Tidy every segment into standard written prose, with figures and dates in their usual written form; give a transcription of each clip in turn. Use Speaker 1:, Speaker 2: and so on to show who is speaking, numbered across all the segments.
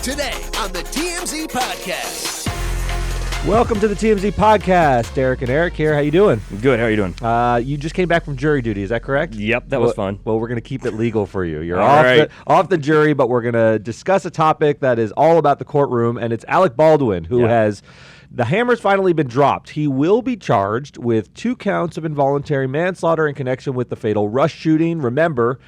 Speaker 1: Today on the TMZ Podcast.
Speaker 2: Welcome to the TMZ Podcast. Derek and Eric here. How you doing?
Speaker 3: Good. How are you doing?
Speaker 2: You just came back from jury duty. Is that correct?
Speaker 3: Yep, that was fun.
Speaker 2: Well, we're going to keep it legal for you. You're
Speaker 3: All
Speaker 2: off the jury, but we're going to discuss a topic that is all about the courtroom, and it's Alec Baldwin, who has... The hammer's finally been dropped. He will be charged with 2 counts of involuntary manslaughter in connection with the fatal Rush shooting. Remember,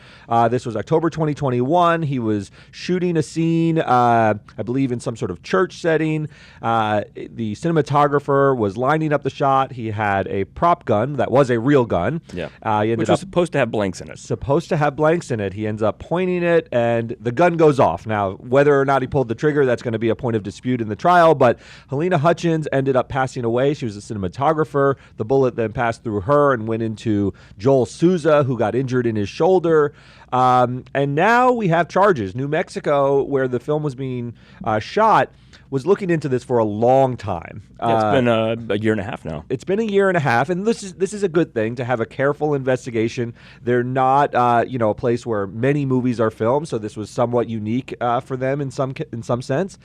Speaker 2: this was October 2021. He was shooting a scene, I believe, in some sort of church setting. The cinematographer was lining up the shot. He had a prop gun that was a real gun.
Speaker 3: Yeah, which was supposed to have blanks in it.
Speaker 2: He ends up pointing it, and the gun goes off. Now, whether or not he pulled the trigger, that's going to be a point of dispute in the trial, but Halyna Hutchins ended up passing away. She was a cinematographer. The bullet then passed through her and went into Joel Souza, who got injured in his shoulder. And now we have charges. New Mexico, where the film was being shot, was looking into this for a long time.
Speaker 3: It's been a year and a half now.
Speaker 2: It's been a year and a half, and this is a good thing to have a careful investigation. They're not, a place where many movies are filmed, so this was somewhat unique for them in some sense.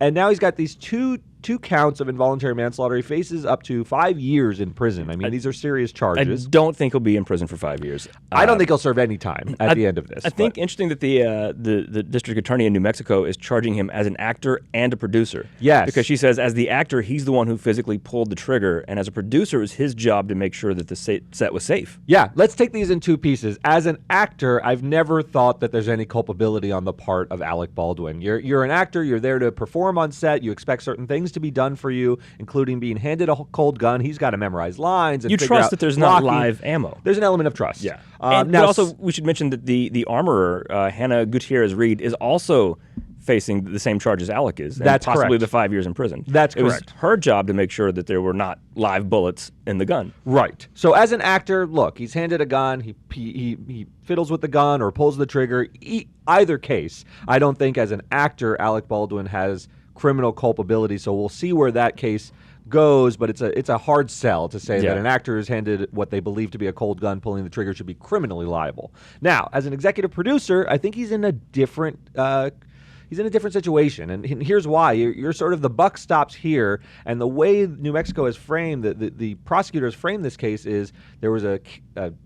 Speaker 2: And now he's got these two counts of involuntary manslaughter. He faces up to 5 years in prison. I mean, these are serious charges.
Speaker 3: I don't think he'll be in prison for 5 years.
Speaker 2: I don't think he'll serve any time at the end of this.
Speaker 3: I think interesting that the district attorney in New Mexico is charging him as an actor and a producer.
Speaker 2: Yes.
Speaker 3: Because she says as the actor, he's the one who physically pulled the trigger, and as a producer, it was his job to make sure that the set was safe.
Speaker 2: Yeah, let's take these in 2 pieces. As an actor, I've never thought that there's any culpability on the part of Alec Baldwin. You're an actor. You're there to perform on set. You expect certain things to be done for you, including being handed a cold gun. He's got to memorize lines. And
Speaker 3: you trust that there's not live ammo.
Speaker 2: There's an element of trust.
Speaker 3: Yeah.
Speaker 2: Now,
Speaker 3: but also, we should mention that the armorer, Hannah Gutierrez-Reed, is also facing the same charge as Alec is. And
Speaker 2: that's
Speaker 3: possibly
Speaker 2: correct.
Speaker 3: The 5 years in prison.
Speaker 2: That's
Speaker 3: correct. It was her job to make sure that there were not live bullets in the gun.
Speaker 2: Right. So as an actor, look, he's handed a gun. He fiddles with the gun or pulls the trigger. Either case, I don't think as an actor, Alec Baldwin has criminal culpability. So we'll see where that case goes, but it's a hard sell to say that an actor is handed what they believe to be a cold gun, pulling the trigger should be criminally liable. Now, as an executive producer, I think he's in a different situation, and here's why. You're sort of the buck stops here, and the way New Mexico has framed, the prosecutors framed this case is there was a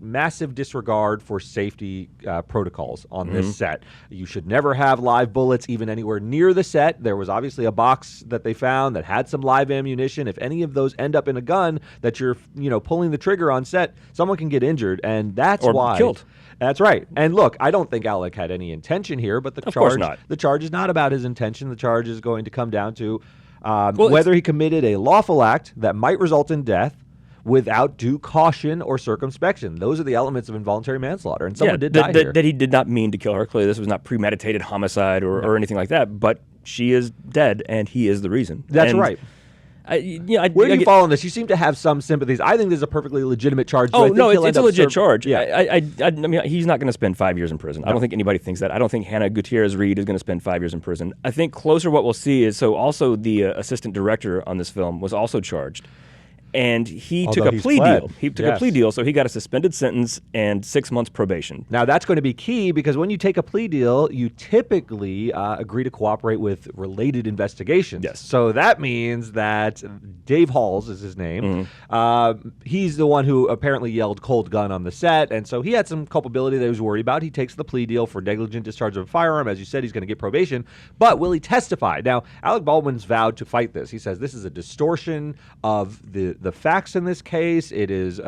Speaker 2: massive disregard for safety protocols on this set. You should never have live bullets even anywhere near the set. There was obviously a box that they found that had some live ammunition. If any of those end up in a gun that you're pulling the trigger on set, someone can get injured, and that's why
Speaker 3: killed.
Speaker 2: That's right. And look, I don't think Alec had any intention here, but
Speaker 3: Of course not.
Speaker 2: The charge is not about his intention. The charge is going to come down to whether he committed a lawful act that might result in death without due caution or circumspection. Those are the elements of involuntary manslaughter, and someone did die here.
Speaker 3: That he did not mean to kill her. Clearly, this was not premeditated homicide or anything like that, but she is dead, and he is the reason.
Speaker 2: That's right. Where do you fall on this? You seem to have some sympathies. I think this is a perfectly legitimate charge.
Speaker 3: Oh, no, it's a legit charge.
Speaker 2: Yeah.
Speaker 3: I mean, he's not going to spend 5 years in prison. No. I don't think anybody thinks that. I don't think Hannah Gutierrez-Reed is going to spend 5 years in prison. I think closer what we'll see is, so also the assistant director on this film was also charged. And he took a plea deal. He took a plea deal, so he got a suspended sentence and 6 months probation.
Speaker 2: Now, that's going to be key because when you take a plea deal, you typically agree to cooperate with related investigations.
Speaker 3: Yes.
Speaker 2: So that means that Dave Halls is his name. He's the one who apparently yelled cold gun on the set, and so he had some culpability that he was worried about. He takes the plea deal for negligent discharge of a firearm. As you said, he's going to get probation. But will he testify? Now, Alec Baldwin's vowed to fight this. He says this is a distortion of the facts in this case. It is,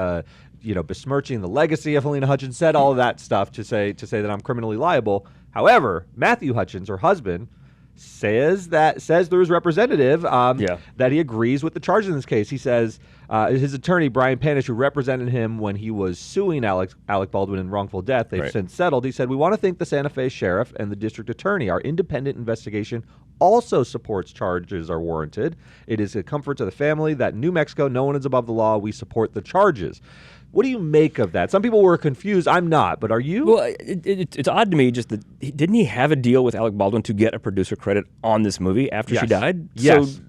Speaker 2: besmirching the legacy of Halyna Hutchins. Said all of that stuff to say that I'm criminally liable. However, Matthew Hutchins, her husband, says through his representative that he agrees with the charges in this case. He says his attorney, Brian Panish, who represented him when he was suing Alec Baldwin in wrongful death, they've since settled. He said, "We want to thank the Santa Fe sheriff and the district attorney. Our independent investigation also supports charges are warranted. It is a comfort to the family that in New Mexico, no one is above the law. We support the charges." What do you make of that? Some people were confused. I'm not, but are you?
Speaker 3: Well, it's odd to me just that didn't he have a deal with Alec Baldwin to get a producer credit on this movie after she died?
Speaker 2: Yes.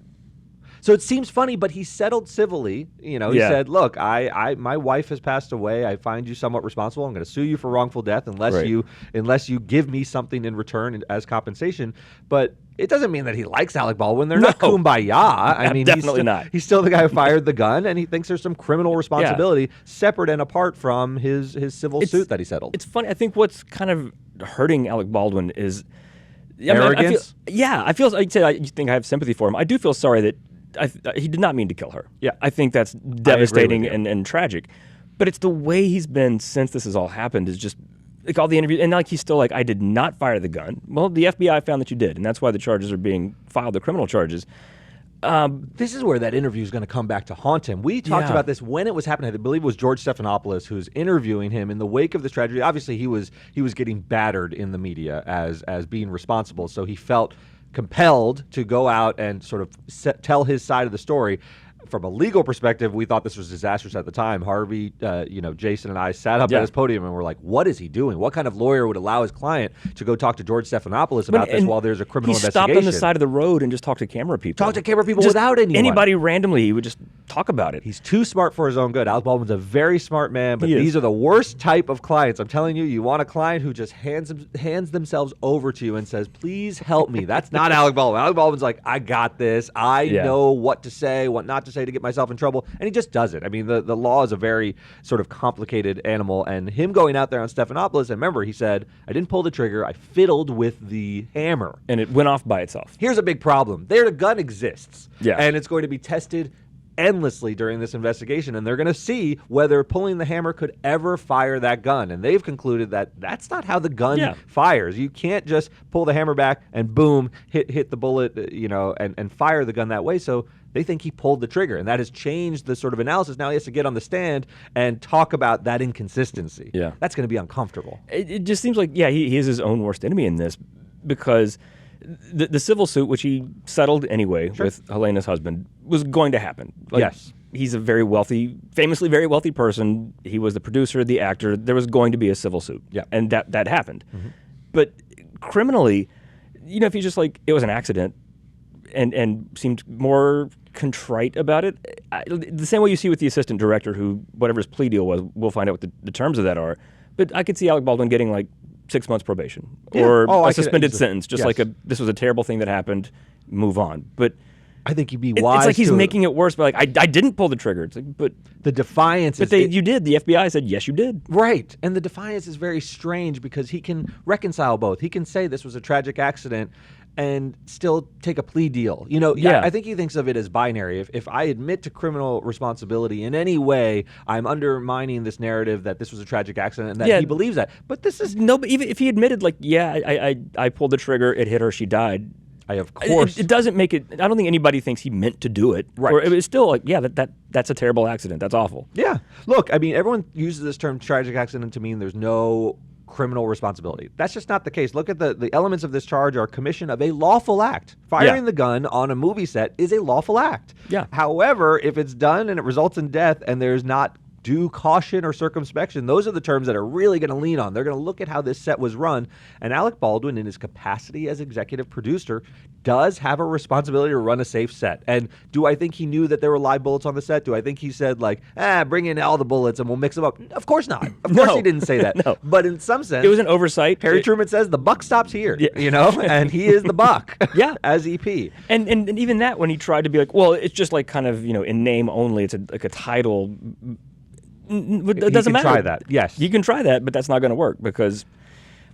Speaker 2: So it seems funny, but he settled civilly. You know, he said, "Look, my wife has passed away. I find you somewhat responsible. I'm going to sue you for wrongful death unless you give me something in return as compensation." But it doesn't mean that he likes Alec Baldwin. They're not kumbaya. I mean,
Speaker 3: definitely not.
Speaker 2: He's still the guy who fired the gun, and he thinks there's some criminal responsibility separate and apart from his civil suit that he settled.
Speaker 3: It's funny. I think what's kind of hurting Alec Baldwin is
Speaker 2: arrogance.
Speaker 3: I feel. I think I have sympathy for him. I do feel sorry that he did not mean to kill her.
Speaker 2: Yeah,
Speaker 3: I think that's devastating and tragic. But it's the way he's been since this has all happened is just. Like all the interviews, and like he's still like, I did not fire the gun. Well, the FBI found that you did, and that's why the charges are being filed, the criminal charges.
Speaker 2: This is where that interview is going to come back to haunt him. We talked about this when it was happening. I believe it was George Stephanopoulos who's interviewing him in the wake of this tragedy. Obviously, he was getting battered in the media as being responsible, so he felt compelled to go out and sort of tell his side of the story. From a legal perspective, we thought this was disastrous at the time. Harvey, Jason and I sat up at his podium and we're like, what is he doing? What kind of lawyer would allow his client to go talk to George Stephanopoulos about this while there's a criminal investigation?
Speaker 3: He stopped on the side of the road and just talked to camera people. Just
Speaker 2: without anyone.
Speaker 3: Anybody randomly, he would just talk about it.
Speaker 2: He's too smart for his own good. Alec Baldwin's a very smart man, but these are the worst type of clients. I'm telling you, you want a client who just hands themselves over to you and says, please help me. That's not Alec Baldwin. Alec Baldwin's like, I got this. I know what to say, what not to say to get myself in trouble, and he just does it. I mean, the law is a very sort of complicated animal, and him going out there on Stephanopoulos, and remember, he said, I didn't pull the trigger, I fiddled with the hammer.
Speaker 3: And it went off by itself.
Speaker 2: Here's a big problem. The gun exists,
Speaker 3: yeah,
Speaker 2: and it's going to be tested endlessly during this investigation, and they're going to see whether pulling the hammer could ever fire that gun, and they've concluded that that's not how the gun fires. You can't just pull the hammer back and boom, hit the bullet, and fire the gun that way. So they think he pulled the trigger, and that has changed the sort of analysis. Now he has to get on the stand and talk about that inconsistency.
Speaker 3: Yeah,
Speaker 2: that's going to be uncomfortable.
Speaker 3: It just seems like he is his own worst enemy in this, because the civil suit, which he settled anyway with Halyna's husband, was going to happen.
Speaker 2: Yes.
Speaker 3: He's a very wealthy, famously very wealthy person. He was the producer, the actor. There was going to be a civil suit. Yeah. And that happened. Mm-hmm. But criminally, if he's just like, it was an accident and seemed more contrite about it, the same way you see with the assistant director who, whatever his plea deal was, we'll find out what the terms of that are. But I could see Alec Baldwin getting like 6 months probation or a suspended sentence, just like this was a terrible thing that happened, move on. But
Speaker 2: I think he'd be wise.
Speaker 3: It's like he's making it worse, but like I didn't pull the trigger. It's like, but
Speaker 2: the defiance.
Speaker 3: But you did. The FBI said yes, you did.
Speaker 2: Right, and the defiance is very strange because he can reconcile both. He can say this was a tragic accident and still take a plea deal. I think he thinks of it as binary. If I admit to criminal responsibility in any way, I'm undermining this narrative that this was a tragic accident and that he believes that. But this is
Speaker 3: no. But even if he admitted, like, I pulled the trigger, it hit her, she died.
Speaker 2: Of course,
Speaker 3: it doesn't make it. I don't think anybody thinks he meant to do it.
Speaker 2: Right.
Speaker 3: Or it was still like, that's a terrible accident. That's awful.
Speaker 2: Yeah. Look, I mean, everyone uses this term tragic accident to mean there's no criminal responsibility. That's just not the case. Look at the elements of this charge are commission of a lawful act. Firing the gun on a movie set is a lawful act.
Speaker 3: Yeah.
Speaker 2: However, if it's done and it results in death and there's not due caution or circumspection, those are the terms that are really going to lean on. They're going to look at how this set was run. And Alec Baldwin, in his capacity as executive producer, does have a responsibility to run a safe set. And do I think he knew that there were live bullets on the set? Do I think he said, like, bring in all the bullets and we'll mix them up? Of course not. Of course he didn't say that.
Speaker 3: No.
Speaker 2: But in some sense,
Speaker 3: it was an oversight.
Speaker 2: Harry Truman says the buck stops here, and he is the buck as EP.
Speaker 3: And even that, when he tried to be like, well, it's just like kind of, in name only, it's like a title. It doesn't matter.
Speaker 2: Try that. Yes,
Speaker 3: you can try that, but that's not going to work because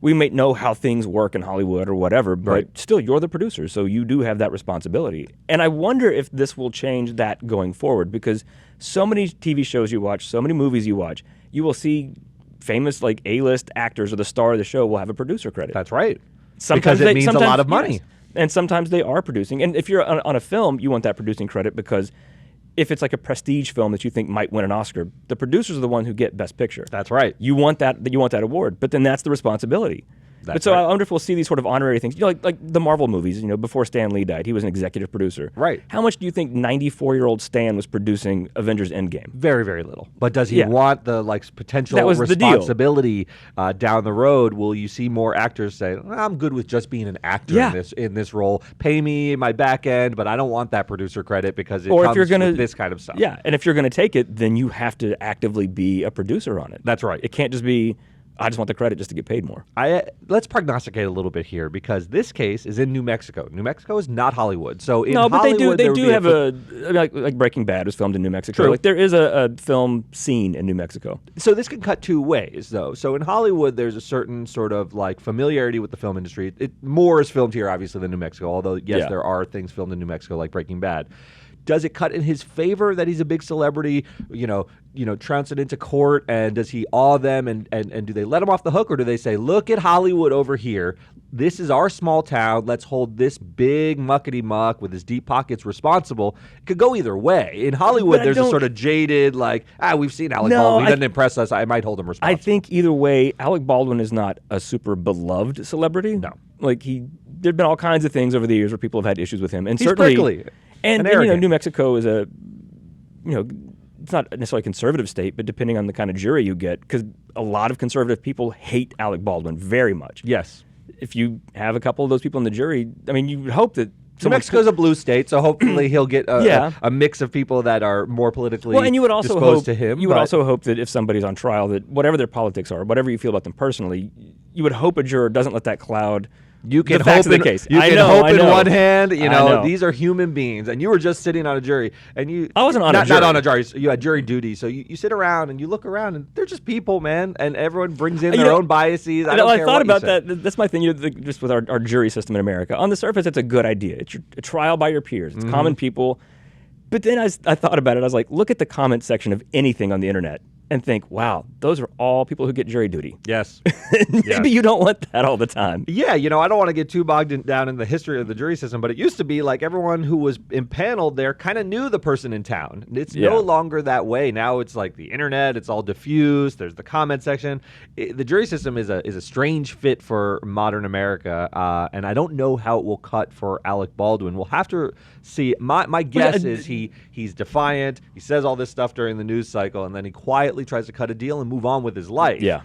Speaker 3: we may know how things work in Hollywood or whatever, but still, you're the producer, so you do have that responsibility. And I wonder if this will change that going forward, because so many TV shows you watch, so many movies you watch, you will see famous like A-list actors or the star of the show will have a producer credit.
Speaker 2: That's right.
Speaker 3: Sometimes
Speaker 2: because it means a lot of money.
Speaker 3: Yes. And sometimes they are producing. And if you're on a film, you want that producing credit because if it's like a prestige film that you think might win an Oscar, the producers are the one who get Best Picture.
Speaker 2: That's right.
Speaker 3: You want that award, but then that's the responsibility. But so I wonder if we'll see these sort of honorary things, like the Marvel movies. Before Stan Lee died, he was an executive producer.
Speaker 2: Right.
Speaker 3: How much do you think 94-year-old Stan was producing Avengers Endgame?
Speaker 2: Very, very little. But does he want the potential
Speaker 3: that was
Speaker 2: responsibility down the road? Will you see more actors say, "I'm good with just being an actor in this role. Pay me my back end, but I don't want that producer credit because it comes with this kind of stuff."
Speaker 3: Yeah, and if you're going to take it, then you have to actively be a producer on it.
Speaker 2: That's right.
Speaker 3: It can't just be, I just want the credit just to get paid more.
Speaker 2: Let's prognosticate a little bit here because this case is in New Mexico. New Mexico is not Hollywood. So in Hollywood,
Speaker 3: they do have like Breaking Bad was filmed in New Mexico.
Speaker 2: True.
Speaker 3: Like there is a film scene in New Mexico.
Speaker 2: So this can cut two ways, though. So in Hollywood, there's a certain sort of familiarity with the film industry. More is filmed here, obviously, than New Mexico. Although there are things filmed in New Mexico, like Breaking Bad. Does it cut in his favor that he's a big celebrity, trouncing into court, and does he awe them, and do they let him off the hook, or do they say, look at Hollywood over here, this is our small town, let's hold this big muckety-muck with his deep pockets responsible? It could go either way. In Hollywood, there's a sort of jaded, we've seen Alec Baldwin, he doesn't impress us, I might hold him responsible.
Speaker 3: I think either way, Alec Baldwin is not a super beloved celebrity.
Speaker 2: No.
Speaker 3: There've been all kinds of things over the years where people have had issues with him. And
Speaker 2: he's
Speaker 3: certainly,
Speaker 2: prickly.
Speaker 3: And New Mexico is it's not necessarily a conservative state, but depending on the kind of jury you get, because a lot of conservative people hate Alec Baldwin very much.
Speaker 2: Yes.
Speaker 3: If you have a couple of those people in the jury, you would hope that
Speaker 2: New Mexico's a blue state, so hopefully he'll get a mix of people that are more politically
Speaker 3: and you would also
Speaker 2: disposed to him.
Speaker 3: You would also hope that if somebody's on trial, that whatever their politics are, whatever you feel about them personally, you would hope a juror doesn't let that cloud
Speaker 2: You can
Speaker 3: the facts
Speaker 2: hope
Speaker 3: of the case.
Speaker 2: You can hope in one hand.
Speaker 3: I know.
Speaker 2: These are human beings, and you were just sitting on a jury, and
Speaker 3: I wasn't on a jury.
Speaker 2: Not on a jury. You had jury duty, so you sit around and you look around, and they're just people, man, and everyone brings in their own biases. I don't care
Speaker 3: thought
Speaker 2: what
Speaker 3: about
Speaker 2: you say.
Speaker 3: that. That's my thing. Just with our jury system in America, on the surface, it's a good idea. It's a trial by your peers. It's common people. But then I thought about it. I was like, look at the comment section of anything on the internet and think, wow, those are all people who get jury duty.
Speaker 2: Yes.
Speaker 3: Maybe you don't want that all the time.
Speaker 2: Yeah, I don't want to get too bogged down in the history of the jury system, but it used to be like everyone who was impaneled there kind of knew the person in town. It's no longer that way. Now it's like the internet, it's all diffused, there's the comment section. The jury system is a strange fit for modern America, and I don't know how it will cut for Alec Baldwin. We'll have to see. My guess is he's defiant, he says all this stuff during the news cycle, and then he quietly tries to cut a deal and move on with his life.
Speaker 3: Yeah.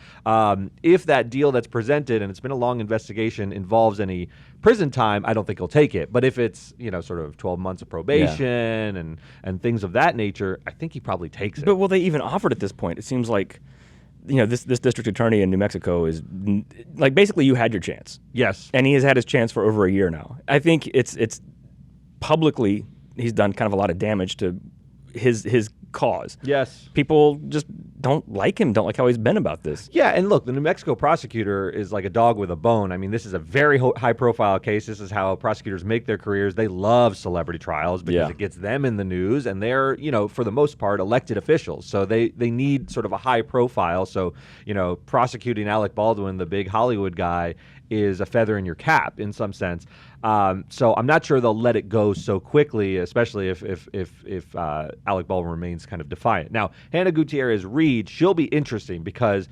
Speaker 2: If that deal that's presented, and it's been a long investigation, involves any prison time, I don't think he'll take it. But if it's, sort of 12 months of probation and things of that nature, I think he probably takes it.
Speaker 3: But will they even offer it at this point? It seems like, this district attorney in New Mexico is basically you had your chance.
Speaker 2: Yes.
Speaker 3: And he has had his chance for over a year now. I think it's publicly he's done kind of a lot of damage to his cause.
Speaker 2: Yes.
Speaker 3: People just don't like him, don't like how he's been about this.
Speaker 2: Yeah, and look, the New Mexico prosecutor is like a dog with a bone. I mean, this is a very high-profile case. This is how prosecutors make their careers. They love celebrity trials because it gets them in the news, and they're, for the most part, elected officials. So they need sort of a high profile. So, prosecuting Alec Baldwin, the big Hollywood guy, is a feather in your cap in some sense. So I'm not sure they'll let it go so quickly, especially if Alec Baldwin remains kind of defiant. Now, Hannah Gutierrez-Reed, she'll be interesting because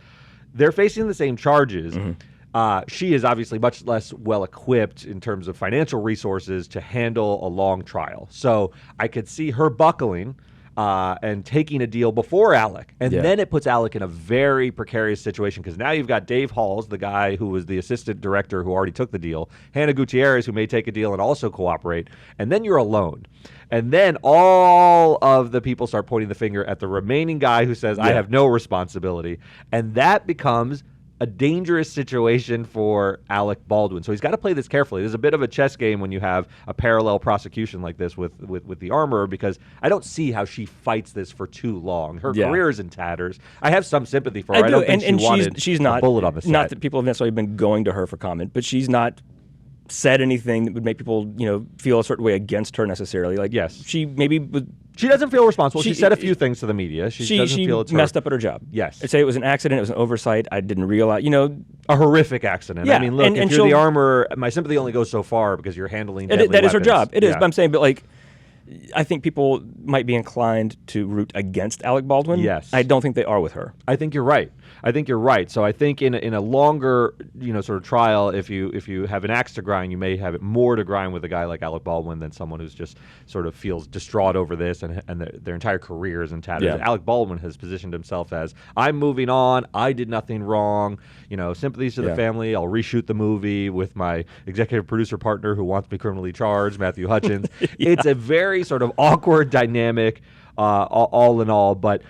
Speaker 2: they're facing the same charges. She is obviously much less well-equipped in terms of financial resources to handle a long trial. So I could see her buckling and taking a deal before Alec. And then it puts Alec in a very precarious situation because now you've got Dave Halls, the guy who was the assistant director who already took the deal, Hannah Gutierrez, who may take a deal and also cooperate, and then you're alone. And then all of the people start pointing the finger at the remaining guy who says, I have no responsibility. And that becomes a dangerous situation for Alec Baldwin. So he's got to play this carefully. There's a bit of a chess game when you have a parallel prosecution like this with the armorer, because I don't see how she fights this for too long. Her career is in tatters. I have some sympathy for her. I don't think
Speaker 3: she's not
Speaker 2: a bullet on the set.
Speaker 3: Not that people have necessarily been going to her for comment, but she's not said anything that would make people, feel a certain way against her necessarily. She maybe
Speaker 2: she doesn't feel responsible. She said a few things to the media. She doesn't feel it's her.
Speaker 3: Messed up at her job.
Speaker 2: Yes.
Speaker 3: I'd say it was an accident. It was an oversight. I didn't realize,
Speaker 2: a horrific accident.
Speaker 3: Yeah.
Speaker 2: I mean, look, if you're the armorer, my sympathy only goes so far because you're handling deadly
Speaker 3: that is her
Speaker 2: weapons.
Speaker 3: job. It is. But I'm saying, I think people might be inclined to root against Alec Baldwin.
Speaker 2: Yes.
Speaker 3: I don't think they are with her.
Speaker 2: I think you're right. I think you're right. So I think in a longer, sort of trial, if you have an axe to grind, you may have it more to grind with a guy like Alec Baldwin than someone who's just sort of feels distraught over this and their entire career is in tatters.
Speaker 3: Yeah.
Speaker 2: Alec Baldwin has positioned himself as, I'm moving on, I did nothing wrong, sympathies to the family, I'll reshoot the movie with my executive producer partner who wants to be criminally charged, Matthew Hutchins. It's a very sort of awkward dynamic, all in all, but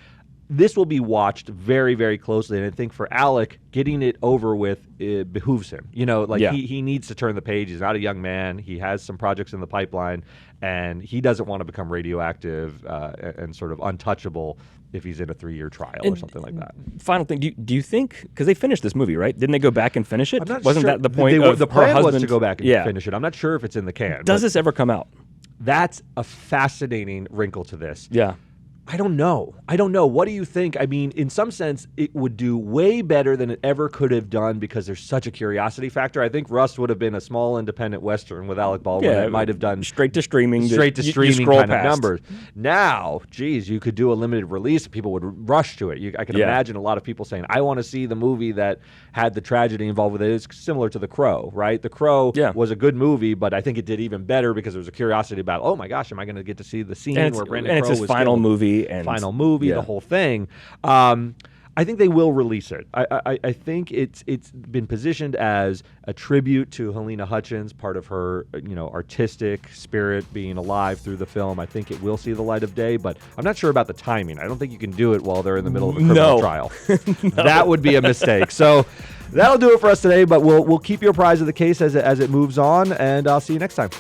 Speaker 2: this will be watched very, very closely, and I think for Alec, getting it over with, it behooves him. He needs to turn the page. He's not a young man. He has some projects in the pipeline, and he doesn't want to become radioactive and sort of untouchable if he's in a 3-year trial or something like that.
Speaker 3: Final thing, do you think, because they finished this movie, right? Didn't they go back and finish it?
Speaker 2: I'm not
Speaker 3: Wasn't
Speaker 2: sure.
Speaker 3: that the point of
Speaker 2: the
Speaker 3: her
Speaker 2: plan
Speaker 3: husband?
Speaker 2: was to go back and finish it. I'm not sure if it's in the can.
Speaker 3: Does this ever come out?
Speaker 2: That's a fascinating wrinkle to this.
Speaker 3: Yeah.
Speaker 2: I don't know. What do you think? I mean, in some sense, it would do way better than it ever could have done because there's such a curiosity factor. I think Rust would have been a small independent Western with Alec Baldwin that might have done
Speaker 3: straight to streaming
Speaker 2: kind of numbers. Now, geez, you could do a limited release. People would rush to it. I can imagine a lot of people saying, I want to see the movie that had the tragedy involved with it. It's similar to The Crow, right? The Crow was a good movie, but I think it did even better because there was a curiosity about, oh my gosh, am I going to get to see the scene where Brandon Crowe was
Speaker 3: his final movie.
Speaker 2: The whole thing. I think they will release it. I think it's been positioned as a tribute to Halyna Hutchins, part of her artistic spirit being alive through the film. I think it will see the light of day, but I'm not sure about the timing. I don't think you can do it while they're in the middle of a criminal trial. That would be a mistake. So that'll do it for us today, but we'll keep you apprised of the case as it moves on, and I'll see you next time.